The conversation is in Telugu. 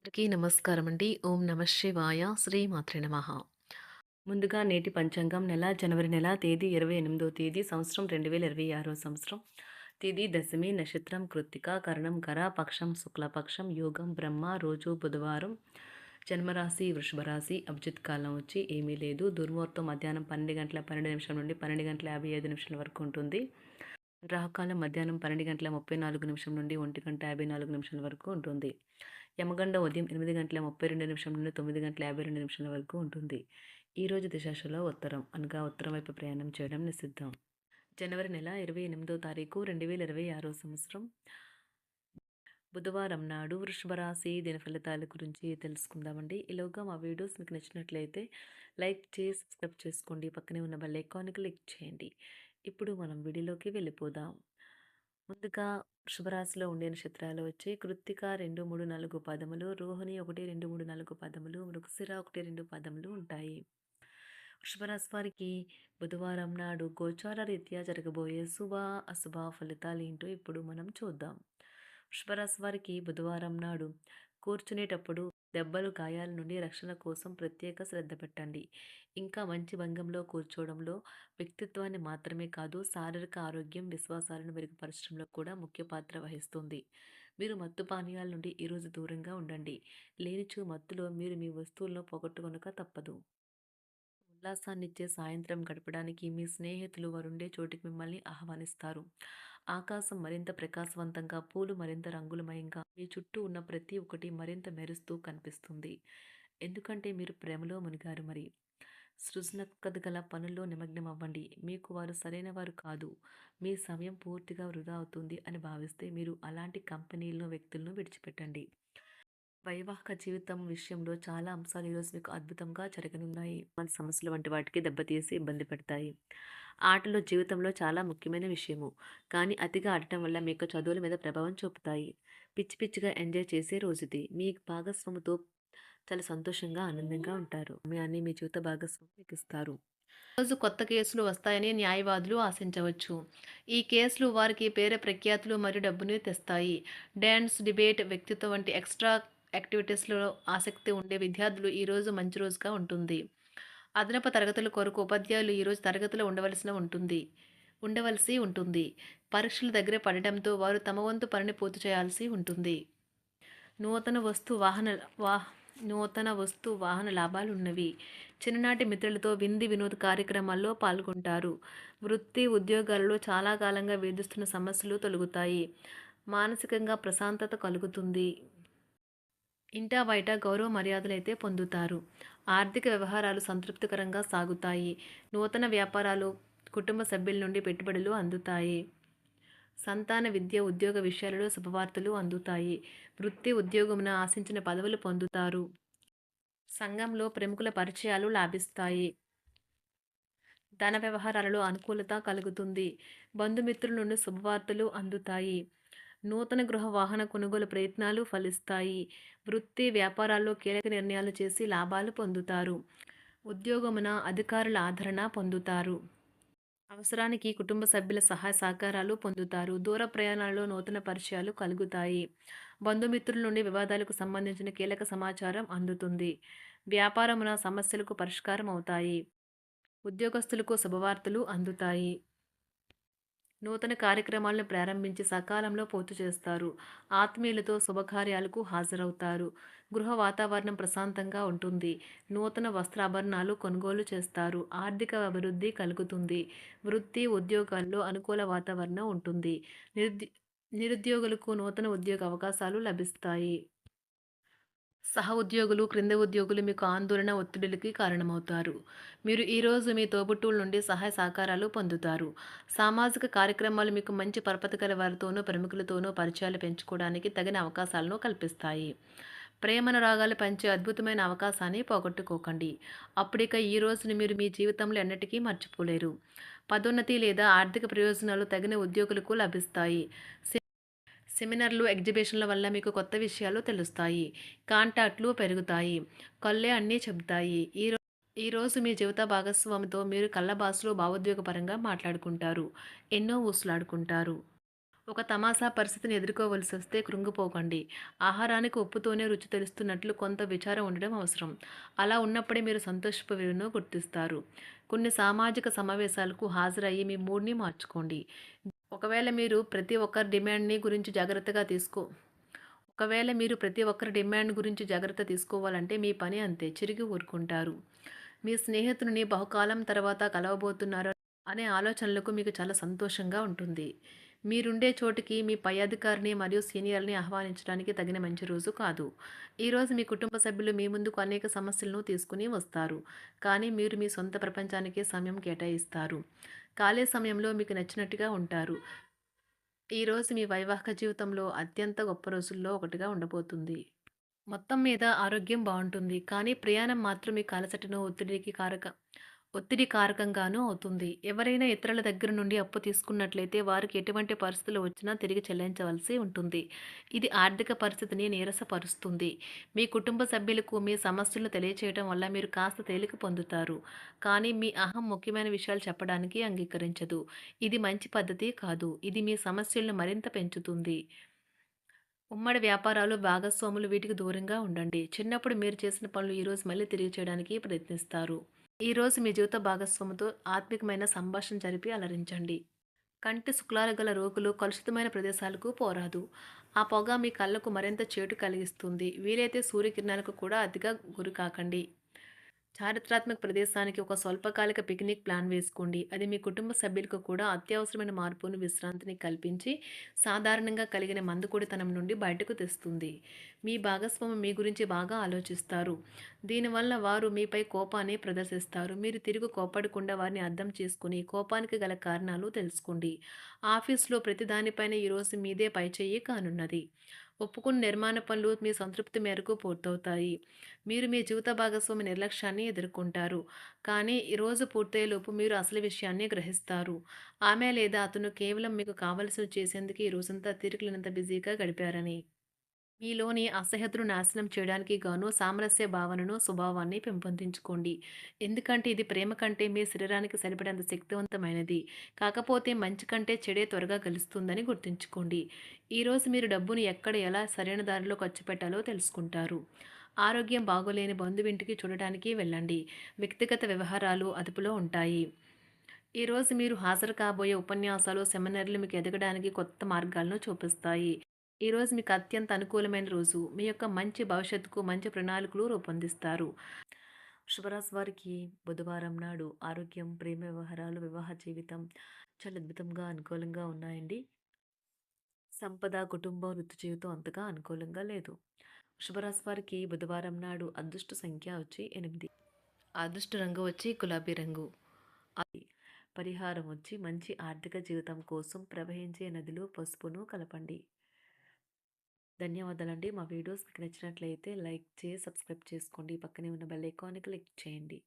అందరికీ నమస్కారం అండి. ఓం నమ శివాయ. శ్రీమాత్రే నమః. ముందుగా నేటి పంచాంగం నెల జనవరి నెల తేదీ 28వ తేదీ సంవత్సరం 2026 సంవత్సరం. తిథి దశమి, నక్షత్రం కృత్తిక, కరణం కర, పక్షం శుక్లపక్షం, యోగం బ్రహ్మ, రోజు బుధవారం. జన్మరాశి వృషభ రాశి. అభిజిత్ కాలం వచ్చి ఏమీ లేదు. దుర్ముహూర్తం మధ్యాహ్నం 12:12 నుండి 12:55 వరకు ఉంటుంది. రాహుకాలం మధ్యాహ్నం 12:34 నుండి 1:54 వరకు ఉంటుంది. యమగండం ఉదయం 8:32 నుండి 9:52 వరకు ఉంటుంది. ఈరోజు దిశాశలో ఉత్తరం అనగా ఉత్తరం వైపు ప్రయాణం చేయడం నిషిద్ధం. జనవరి నెల 28వ తారీఖు 2026 సంవత్సరం బుధవారం నాడు వృషభ రాశి దిన ఫలితాల గురించి తెలుసుకుందామండి. ఈలోగా మా వీడియోస్ మీకు నచ్చినట్లయితే లైక్ చేసి సబ్స్క్రైబ్ చేసుకోండి. పక్కనే ఉన్న బెల్ ఐకాన్ని క్లిక్ చేయండి. ఇప్పుడు మనం వీడియోలోకి వెళ్ళిపోదాం. ముందుగా వృషభరాశిలో ఉండే నక్షత్రాలు వచ్చి కృత్తిక 2, 3, 4 పదములు, రోహిణి 1, 2, 3, 4 పదములు, మృగశిర 1, 2 పదములు ఉంటాయి. వృషభరాశి వారికి బుధవారం నాడు గోచార రీత్యా జరగబోయే శుభ అశుభ ఫలితాలు ఏంటో ఇప్పుడు మనం చూద్దాం. వృషభరాశి వారికి బుధవారం నాడు కూర్చునేటప్పుడు దెబ్బలు గాయాల నుండి రక్షణ కోసం ప్రత్యేక శ్రద్ధ పెట్టండి. ఇంకా మంచి భంగంలో కూర్చోవడంలో వ్యక్తిత్వాన్ని మాత్రమే కాదు, శారీరక ఆరోగ్యం, విశ్వాసాలను మెరుగుపరచడంలో కూడా ముఖ్య పాత్ర వహిస్తుంది. మీరు మత్తు పానీయాల నుండి ఈరోజు దూరంగా ఉండండి. లేనిచో మత్తులో మీరు మీ వస్తువులను పోగొట్టుకొనక తప్పదు. ఉల్లాసాన్నిచ్చే సాయంత్రం గడపడానికి మీ స్నేహితులు వారుండే చోటికి మిమ్మల్ని ఆహ్వానిస్తారు. ఆకాశం మరింత ప్రకాశవంతంగా, పూలు మరింత రంగులమయంగా, మీ చుట్టూ ఉన్న ప్రతి ఒక్కటి మరింత మెరుస్తూ కనిపిస్తుంది. ఎందుకంటే మీరు ప్రేమలో మునిగారు మరి. సృజనాత్మకత గల పనుల్లో నిమగ్నం అవ్వండి. మీకు వారు సరైన వారు కాదు, మీ సమయం పూర్తిగా వృధా అవుతుంది అని భావిస్తే మీరు అలాంటి కంపెనీలను, వ్యక్తులను విడిచిపెట్టండి. వైవాహిక జీవితం విషయంలో చాలా అంశాలు ఈరోజు మీకు అద్భుతంగా జరగనున్నాయి. మన సమస్యలు వంటి వాటికి దెబ్బతీసి ఇబ్బంది పెడతాయి. ఆటలు జీవితంలో చాలా ముఖ్యమైన విషయము. కానీ అతిగా ఆడటం వల్ల మీకు చదువుల మీద ప్రభావం చూపుతాయి. పిచ్చి పిచ్చిగా ఎంజాయ్ చేసే రోజుది. మీ భాగస్వామితో చాలా సంతోషంగా, ఆనందంగా ఉంటారు. మీ జీవిత భాగస్వామి మీకు ఇస్తారు. రోజు కొత్త కేసులు వస్తాయని న్యాయవాదులు ఆశించవచ్చు. ఈ కేసులు వారికి పేరు ప్రఖ్యాతులు మరియు డబ్బుని తెస్తాయి. డాన్స్, డిబేట్, వ్యక్తిత్వం వంటి ఎక్స్ట్రా యాక్టివిటీస్లో ఆసక్తి ఉండే విద్యార్థులు ఈరోజు మంచి రోజుగా ఉంటుంది. అదనపు తరగతుల కొరకు ఉపాధ్యాయులు ఈరోజు తరగతిలో ఉండవలసి ఉంటుంది. పరీక్షలు దగ్గర పడడంతో వారు తమ వంతు పనిని పూర్తి చేయాల్సి ఉంటుంది. నూతన వస్తు వాహన వా నూతన వస్తు వాహన లాభాలున్నవి. చిన్ననాటి మిత్రులతో వినోద కార్యక్రమాల్లో పాల్గొంటారు. వృత్తి ఉద్యోగాలలో చాలా కాలంగా వేధిస్తున్న సమస్యలు తొలగుతాయి. మానసికంగా ప్రశాంతత కలుగుతుంది. ఇంటా బయట గౌరవ మర్యాదలైతే పొందుతారు. ఆర్థిక వ్యవహారాలు సంతృప్తికరంగా సాగుతాయి. నూతన వ్యాపారాలు, కుటుంబ సభ్యుల నుండి పెట్టుబడులు అందుతాయి. సంతాన విద్య, ఉద్యోగ విషయాలలో శుభవార్తలు అందుతాయి. వృత్తి ఉద్యోగమున ఆశించిన పదవులు పొందుతారు. సంఘంలో ప్రముఖుల పరిచయాలు లాభిస్తాయి. ధన వ్యవహారాలలో అనుకూలత కలుగుతుంది. బంధుమిత్రుల నుండి శుభవార్తలు అందుతాయి. నూతన గృహ వాహన కొనుగోలు ప్రయత్నాలు ఫలిస్తాయి. వృత్తి వ్యాపారాల్లో కీలక నిర్ణయాలు చేసి లాభాలు పొందుతారు. ఉద్యోగమున అధికారుల ఆదరణ పొందుతారు. అవసరానికి కుటుంబ సభ్యుల సహాయ సహకారాలు పొందుతారు. దూర ప్రయాణాలలో నూతన పరిచయాలు కలుగుతాయి. బంధుమిత్రుల నుండి వివాదాలకు సంబంధించిన కీలక సమాచారం అందుతుంది. వ్యాపారమున సమస్యలకు పరిష్కారం అవుతాయి. ఉద్యోగస్తులకు శుభవార్తలు అందుతాయి. నూతన కార్యక్రమాలను ప్రారంభించి సకాలంలో పూర్తి చేస్తారు. ఆత్మీయులతో శుభకార్యాలకు హాజరవుతారు. గృహ వాతావరణం ప్రశాంతంగా ఉంటుంది. నూతన వస్త్రాభరణాలు కొనుగోలు చేస్తారు. ఆర్థిక అభివృద్ధి కలుగుతుంది. వృత్తి ఉద్యోగాల్లో అనుకూల వాతావరణం ఉంటుంది. నిరుద్యోగులకు నూతన ఉద్యోగ అవకాశాలు లభిస్తాయి. సహ ఉద్యోగులు, క్రింద ఉద్యోగులు మీకు ఆందోళన, ఒత్తిడులకి కారణమవుతారు. మీరు ఈరోజు మీ తోబుట్టువుల నుండి సహాయ సహకారాలు పొందుతారు. సామాజిక కార్యక్రమాలు మీకు మంచి పరపతి గల వారితోనూ, ప్రముఖులతోనూ పరిచయాలు పెంచుకోవడానికి తగిన అవకాశాలను కల్పిస్తాయి. ప్రేమనురాగాలు పంచే అద్భుతమైన అవకాశాన్ని పోగొట్టుకోకండి. అప్పుడిక ఈ రోజుని మీరు మీ జీవితంలో ఎన్నటికీ మర్చిపోలేరు. పదోన్నతి లేదా ఆర్థిక ప్రయోజనాలు తగిన ఉద్యోగులకు లభిస్తాయి. సెమినార్లు, ఎగ్జిబిషన్ల వల్ల మీకు కొత్త విషయాలు తెలుస్తాయి. కాంటాక్ట్లు పెరుగుతాయి. కళ్ళే అన్నీ చెబుతాయి. ఈరోజు మీ జీవిత భాగస్వామితో మీరు కళ్ళ భాషలో భావోద్వేగపరంగా మాట్లాడుకుంటారు. ఎన్నో ఊసులాడుకుంటారు. ఒక తమాషా పరిస్థితిని ఎదుర్కోవలసొస్తే కృంగిపోకండి. ఆహారానికి ఉప్పుతోనే రుచి తెలుస్తున్నట్లు కొంత విచారం ఉండడం అవసరం. అలా ఉన్నప్పుడే మీరు సంతోషపు విలువను గుర్తిస్తారు. కొన్ని సామాజిక సమావేశాలకు హాజరయ్యి మీ మూడ్‌ని మార్చుకోండి. ఒకవేళ మీరు ప్రతి ఒక్కరి డిమాండ్‌ని గురించి జాగ్రత్తగా తీసుకో ఒకవేళ మీరు ప్రతి ఒక్కరి డిమాండ్ గురించి జాగ్రత్త తీసుకోవాలంటే మీ పని అంతే. చిరిగి ఊరుకుంటారు. మీ స్నేహితుడిని బహుకాలం తర్వాత కలవబోతున్నారు అనే ఆలోచనలకు మీకు చాలా సంతోషంగా ఉంటుంది. మీరుండే చోటికి మీ పై అధికారిని మరియు సీనియర్‌ని ఆహ్వానించడానికి తగిన మంచి రోజు కాదు. ఈరోజు మీ కుటుంబ సభ్యులు మీ ముందుకు అనేక సమస్యలను తీసుకుని వస్తారు. కానీ మీరు మీ సొంత ప్రపంచానికే సమయం కేటాయిస్తారు. ఖాళీ సమయంలో మీకు నచ్చినట్టుగా ఉంటారు. ఈరోజు మీ వైవాహిక జీవితంలో అత్యంత గొప్ప రోజుల్లో ఒకటిగా ఉండబోతుంది. మొత్తం మీద ఆరోగ్యం బావుంటుంది. కానీ ప్రయాణం మాత్రం మీకు అలసటను, ఒత్తిడి కారకంగానూ అవుతుంది. ఎవరైనా ఇతరుల దగ్గర నుండి అప్పు తీసుకున్నట్లయితే వారికి ఎటువంటి పరిస్థితులు వచ్చినా తిరిగి చెల్లించవలసి ఉంటుంది. ఇది ఆర్థిక పరిస్థితిని నీరసపరుస్తుంది. మీ కుటుంబ సభ్యులకు మీ సమస్యలను తెలియచేయడం వల్ల మీరు కాస్త తేలిక పొందుతారు. కానీ మీ అహం ముఖ్యమైన విషయాలు చెప్పడానికి అంగీకరించదు. ఇది మంచి పద్ధతి కాదు. ఇది మీ సమస్యలను మరింత పెంచుతుంది. ఉమ్మడి వ్యాపారాలు, భాగస్వాములు వీటికి దూరంగా ఉండండి. చిన్నప్పుడు మీరు చేసిన పనులు ఈరోజు మళ్ళీ తిరిగి చేయడానికి ప్రయత్నిస్తారు. ఈరోజు మీ జీవిత భాగస్వామితో ఆత్మికమైన సంభాషణ జరిపి అలరించండి. కంటి శుక్లాలు గల రోగులు కలుషితమైన ప్రదేశాలకు పోరాదు. ఆ పొగ మీ కళ్ళకు మరింత చేటు కలిగిస్తుంది. వీలైతే సూర్యకిరణాలకు కూడా అతిగా గురికాకండి. చారిత్రాత్మక ప్రదేశానికి ఒక స్వల్పకాలిక పిక్నిక్ ప్లాన్ వేసుకోండి. అది మీ కుటుంబ సభ్యులకు కూడా అత్యవసరమైన మార్పును, విశ్రాంతిని కల్పించి సాధారణంగా కలిగిన మందుకొడితనం నుండి బయటకు తెస్తుంది. మీ భాగస్వామి మీ గురించి బాగా ఆలోచిస్తారు. దీనివల్ల వారు మీపై కోపాన్ని ప్రదర్శిస్తారు. మీరు తిరిగి కోపడకుండా వారిని అర్థం చేసుకుని కోపానికి గల కారణాలు తెలుసుకోండి. ఆఫీస్లో ప్రతి దానిపైన ఈరోజు మీదే పైచేయి కానున్నది. ఒప్పుకున్న నిర్మాణ పనులు మీ సంతృప్తి మేరకు పూర్తవుతాయి. మీరు మీ జీవిత భాగస్వామి నిర్లక్ష్యాన్ని ఎదుర్కొంటారు. కానీ ఈ రోజు పూర్తయ్యేలోపు మీరు అసలు విషయాన్ని గ్రహిస్తారు. ఆమె లేదా అతను కేవలం మీకు కావలసినవి చేసేందుకు ఈ రోజంతా తీరికలేనంత బిజీగా గడిపారని. మీలోని అసహ్యతను నాశనం చేయడానికి గాను సామరస్య భావనను, స్వభావాన్ని పెంపొందించుకోండి. ఎందుకంటే ఇది ప్రేమ కంటే మీ శరీరానికి సరిపడేంత శక్తివంతమైనది. కాకపోతే మంచి కంటే చెడే త్వరగా గెలుస్తుందని గుర్తుంచుకోండి. ఈరోజు మీరు డబ్బును ఎక్కడ ఎలా సరైన దారిలో ఖర్చు పెట్టాలో తెలుసుకుంటారు. ఆరోగ్యం బాగోలేని బంధువింటికి చూడటానికి వెళ్ళండి. వ్యక్తిగత వ్యవహారాలు అదుపులో ఉంటాయి. ఈరోజు మీరు హాజరు కాబోయే ఉపన్యాసాలు, సెమినార్లు మీకు ఎదగడానికి కొత్త మార్గాలను చూపిస్తాయి. ఈరోజు మీకు అత్యంత అనుకూలమైన రోజు. మీ యొక్క మంచి భవిష్యత్తుకు మంచి ప్రణాళికలు రూపొందిస్తారు. శుభరాశి వారికి బుధవారం నాడు ఆరోగ్యం, ప్రేమ వ్యవహారాలు, వివాహ జీవితం చాలా అద్భుతంగా అనుకూలంగా ఉన్నాయండి. సంపద, కుటుంబం, వృత్తి జీవితం అంతగా అనుకూలంగా లేదు. శుభరాశి వారికి బుధవారం నాడు అదృష్ట సంఖ్య వచ్చి 8. అదృష్ట రంగు వచ్చి గులాబీ రంగు. అది పరిహారం వచ్చి మంచి ఆర్థిక జీవితం కోసం ప్రవహించే నదిలో పసుపును కలపండి. ధన్యవాదాలండి. మా వీడియోస్ మీకు నచ్చినట్లయితే లైక్ చేసి సబ్స్క్రైబ్ చేసుకోండి. పక్కనే ఉన్న బెల్ ఐకాన్ని క్లిక్ చేయండి.